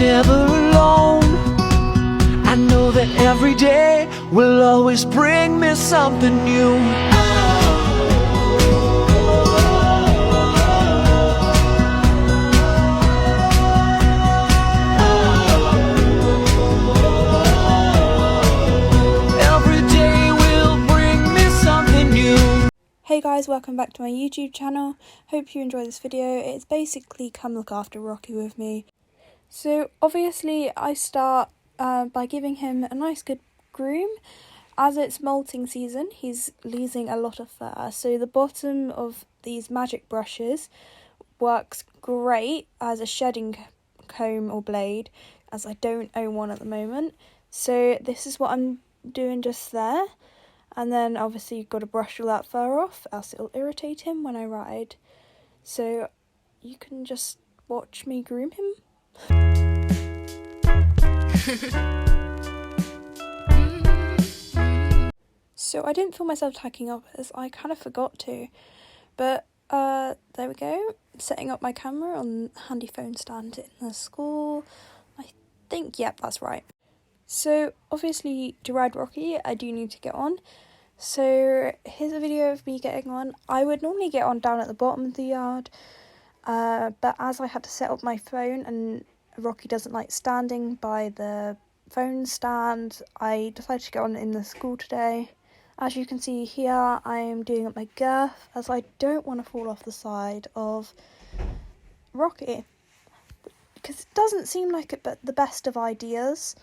never alone. I know that every day will always bring me something new. Hey guys, welcome back to my YouTube channel. Hope you enjoy this video. It's basically come look after Rocky with me. So obviously I start by giving him a nice good groom. As it's molting season, he's losing a lot of fur. So the bottom of these magic brushes works great as a shedding comb or blade, as I don't own one at the moment. So this is what I'm doing just there. And then obviously you've got to brush all that fur off, else it'll irritate him when I ride. So you can just watch me groom him. So I didn't film myself tacking up as I kind of forgot to. But there we go. Setting up my camera on handy phone stand in the school. I think, yep, that's right. So obviously to ride Rocky I do need to get on. So here's a video of me getting on. I would normally get on down at the bottom of the yard, but as I had to set up my phone and Rocky doesn't like standing by the phone stand, I decided to get on in the school today. As you can see here, I am doing up my girth as I don't want to fall off the side of Rocky, because it doesn't seem like it, but the best of ideas.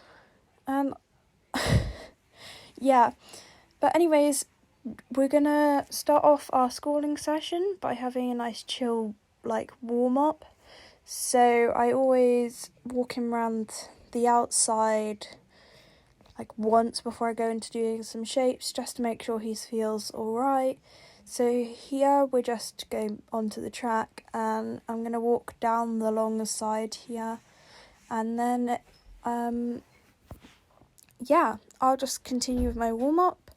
Yeah. But anyways, we're gonna start off our schooling session by having a nice chill, warm-up. So I always walk him around the outside, once before I go into doing some shapes, just to make sure he feels alright. So here we're just going onto the track, and I'm gonna walk down the long side here, and then, yeah, I'll just continue with my warm-up.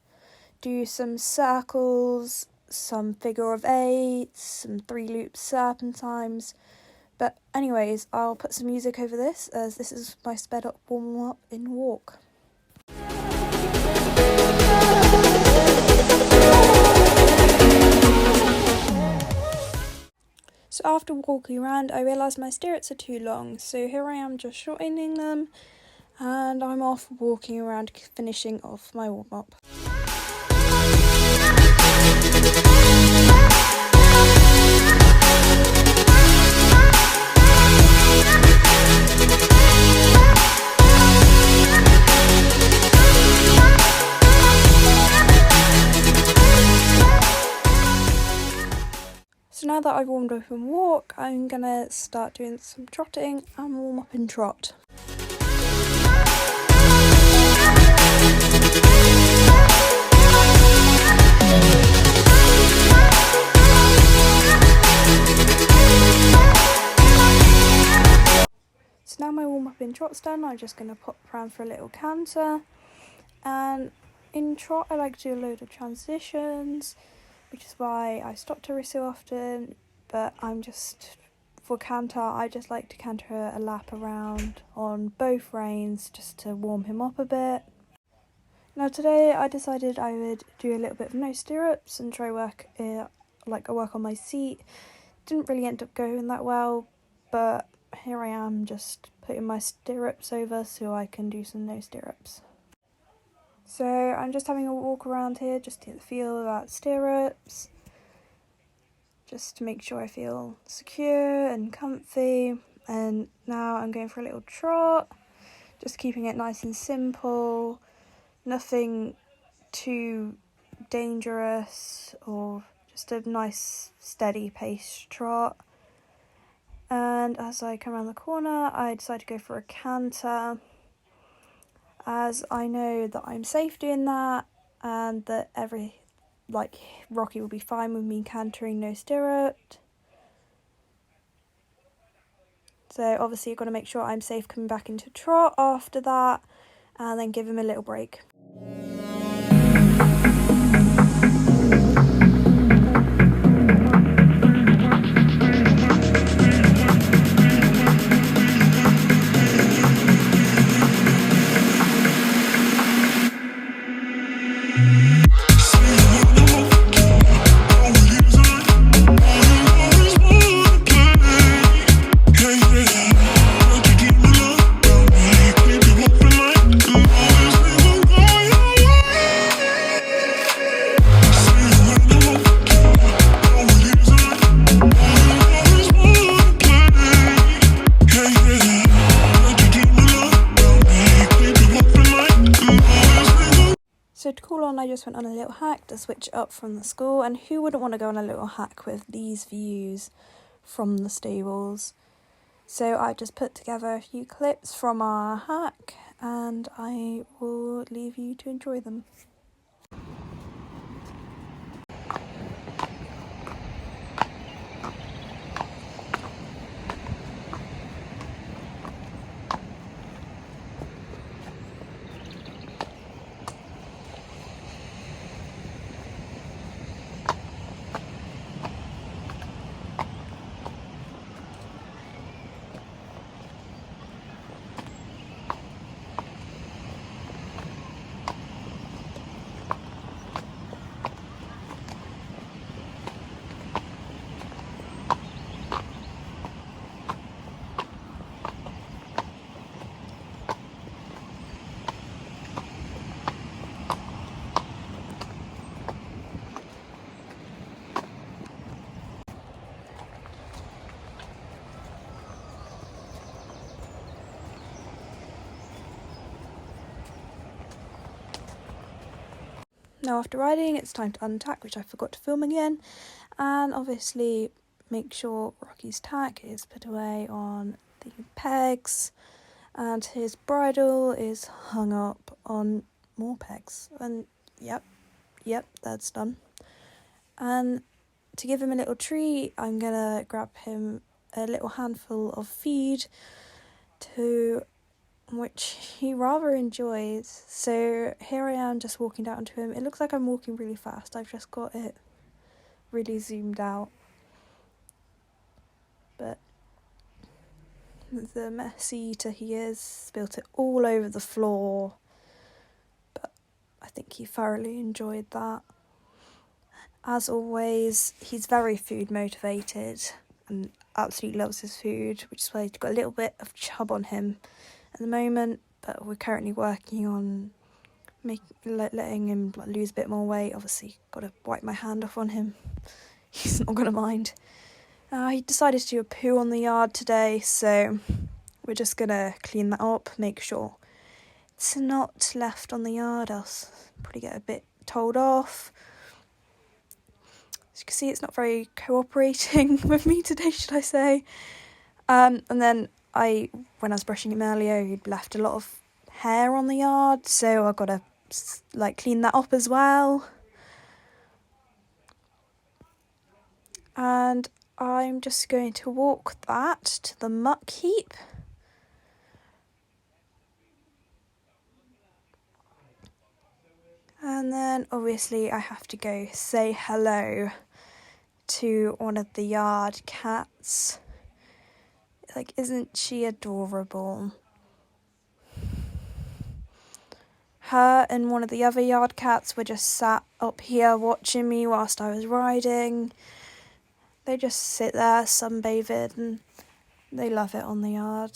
Do some circles, some figure of eights, some 3-loop serpentines. But anyways, I'll put some music over this, as this is my sped up warm up in walk. So after walking around, I realised my stirrups are too long, so here I am just shortening them, and I'm off walking around, finishing off my warm up. So now that I've warmed up and walk, I'm gonna start doing some trotting and warm up and trot. So now my warm up in trot's done, I'm just gonna pop around for a little canter. And in trot I like to do a load of transitions, which is why I stop to every so often, but for canter, I just like to canter a lap around on both reins just to warm him up a bit. Now today I decided I would do a little bit of no stirrups and try work on my seat. Didn't really end up going that well, but here I am just putting my stirrups over so I can do some no stirrups. So I'm just having a walk around here just to get the feel of that stirrups, just to make sure I feel secure and comfy. And now I'm going for a little trot, just keeping it nice and simple, nothing too dangerous, or just a nice steady pace trot. And as I come around the corner, I decide to go for a canter, as I know that I'm safe doing that, and that Rocky will be fine with me cantering no stirrup. So obviously you've got to make sure I'm safe coming back into trot after that, and then give him a little break. So to cool on, I just went on a little hike to switch up from the school, and who wouldn't want to go on a little hike with these views from the stables? So I just put together a few clips from our hike, and I will leave you to enjoy them. Now after riding, it's time to untack, which I forgot to film again, and obviously make sure Rocky's tack is put away on the pegs, and his bridle is hung up on more pegs, and yep, that's done. And to give him a little treat, I'm gonna grab him a little handful of feed, to which he rather enjoys. So here I am just walking down to him. It looks like I'm walking really fast. I've just got it really zoomed out. But the messy eater he is, spilt it all over the floor. But I think he thoroughly enjoyed that. As always, he's very food motivated and absolutely loves his food, which is why he's got a little bit of chub on him at the moment, but we're currently working on letting him lose a bit more weight. Obviously, got to wipe my hand off on him. He's not going to mind. He decided to do a poo on the yard today, so we're just going to clean that up, make sure it's not left on the yard, else probably get a bit told off. As you can see, it's not very cooperating with me today, should I say. And then when I was brushing him earlier, he'd left a lot of hair on the yard, so I've got to clean that up as well. And I'm just going to walk that to the muck heap. And then obviously I have to go say hello to one of the yard cats. Isn't she adorable? Her and one of the other yard cats were just sat up here watching me whilst I was riding. They just sit there sunbathing and they love it on the yard.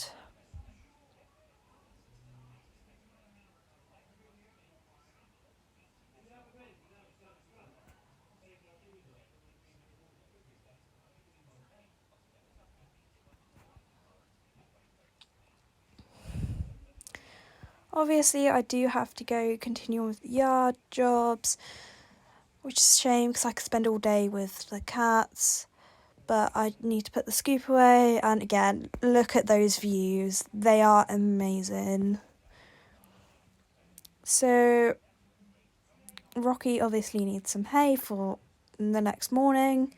Obviously, I do have to go continue on with the yard jobs, which is a shame because I could spend all day with the cats, but I need to put the scoop away, and again, look at those views. They are amazing. So, Rocky obviously needs some hay for the next morning,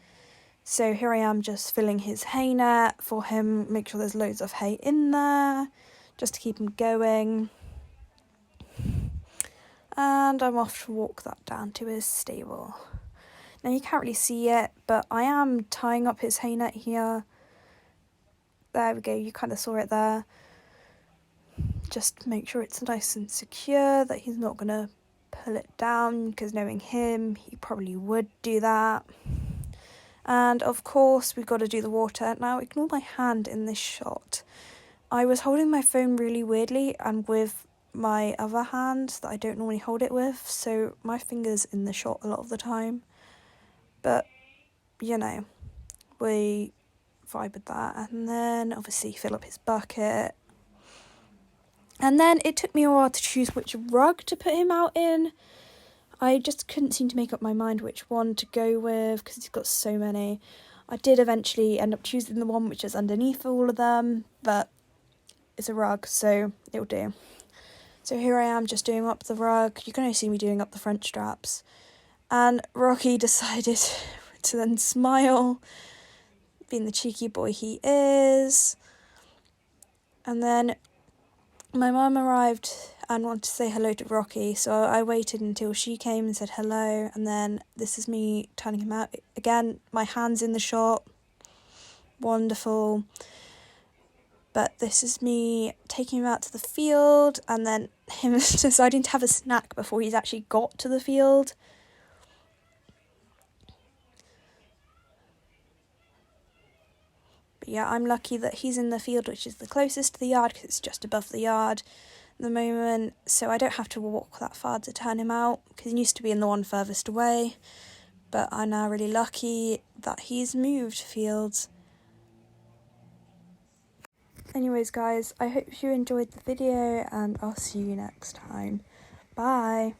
so here I am just filling his hay net for him, make sure there's loads of hay in there, just to keep him going. And I'm off to walk that down to his stable. Now you can't really see it, but I am tying up his hay net here. There we go, you kind of saw it there. Just make sure it's nice and secure, that he's not going to pull it down, because knowing him, he probably would do that. And of course, we've got to do the water. Now, ignore my hand in this shot. I was holding my phone really weirdly and with my other hand that I don't normally hold it with, so my finger's in the shot a lot of the time. But, you know, we vibe with that. And then, obviously, fill up his bucket. And then it took me a while to choose which rug to put him out in. I just couldn't seem to make up my mind which one to go with because he's got so many. I did eventually end up choosing the one which is underneath all of them, but it's a rug, so it'll do. So here I am just doing up the rug. You can only see me doing up the front straps. And Rocky decided to then smile, being the cheeky boy he is. And then my mum arrived and wanted to say hello to Rocky, so I waited until she came and said hello, and then this is me turning him out. Again, my hand's in the shot. Wonderful. But this is me taking him out to the field and then him deciding to have a snack before he's actually got to the field. But yeah, I'm lucky that he's in the field, which is the closest to the yard because it's just above the yard at the moment. So I don't have to walk that far to turn him out because he used to be in the one furthest away. But I'm now really lucky that he's moved fields. Anyways guys, I hope you enjoyed the video and I'll see you next time. Bye!